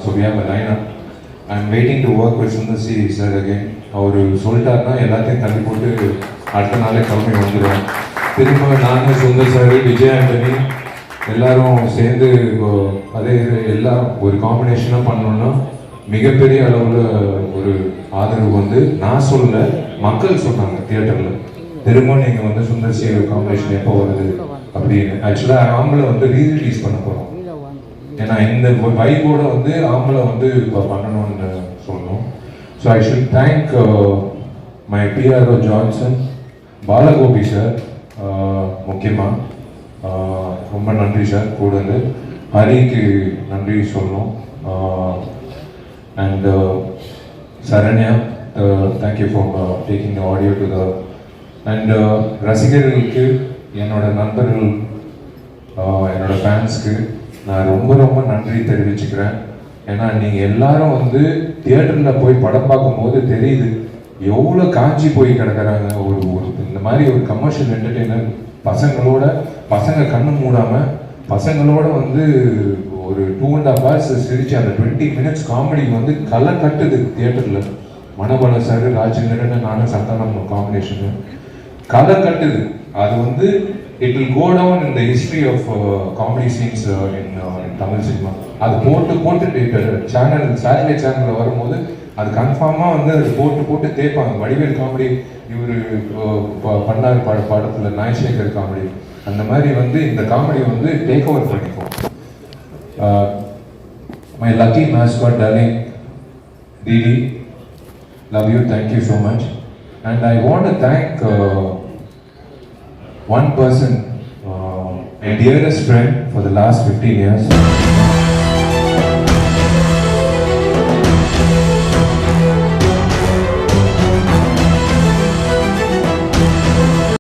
So we have a lineup. I'm waiting to work with Sundar C sir again. அவர் சொல்லிட்டாருன்னா எல்லாத்தையும் தள்ளி போட்டு அடுத்த நாளே கிளம்பி வந்துடுவோம். திரும்ப நான் சுந்தர் சார், விஜய் ஆண்டனி எல்லாரும் சேர்ந்து அதே எல்லாம் ஒரு காம்பினேஷனாக பண்ணோம்னா மிகப்பெரிய அளவில் ஒரு ஆதரவு வந்து நான் சொல்லலை, மக்கள் சொன்னாங்க தியேட்டரில். திரும்ப நீங்கள் வந்து சுந்தர் சி காம்பினேஷன் எப்போ வருது அப்படின்னு. ஆக்சுவலாக ஆம்பளை வந்து ரீரிலீஸ் பண்ண போகிறோம். ஏன்னா இந்த வைபோட வந்து ஆம்பளை வந்து இப்போ பண்ணணும்னு சொல்லணும். So I should thank my PRO Johnson, Balagopi sir முக்கியமாக ரொம்ப நன்றி சார். கூட வந்து ஹரிக்கு நன்றி சொல்லணும். And Saranya, thank you for taking the audio to the. And ரசிகர்களுக்கு, என்னோட நண்பர்கள், என்னோட ஃபேன்ஸ்க்கு நான் ரொம்ப ரொம்ப நன்றி தெரிவிச்சுக்கிறேன். ஏன்னா நீங்கள் எல்லாரும் வந்து தியேட்டரில் போய் படம் பார்க்கும்போது தெரியுது எவ்வளோ காஞ்சி போய் கிடக்கிறாங்க. ஒரு இந்த மாதிரி ஒரு கமர்ஷியல் என்டர்டெய்னர் பசங்க கண்ணு மூடாமல் பசங்களோட வந்து ஒரு 2.5 hours சிரிச்சு அந்த 20 minutes காமெடி வந்து களை கட்டுது தியேட்டரில். மனோபல சார், ராஜேந்திரன், நானும் சந்தானம் காம்பினேஷனு களை கட்டுது. அது வந்து it will go down in the history of comedy scenes in Tamil cinema. அது போட்டு சேனல் சேட்டலைட் சேனலில் வரும்போது அது கன்ஃபார்மாக வந்து அது போட்டு தேய்ப்பாங்க. வடிவேல் காமெடி இவர் பண்ணார் படத்தில், நாய்சேகர் காமெடி, அந்த மாதிரி வந்து இந்த காமெடி வந்து டேக் ஓவர் பண்ணிக்கும். My lucky mascot darling Didi, love you, thank you so much. And I want to thank one person, my dearest friend for the last 15 years.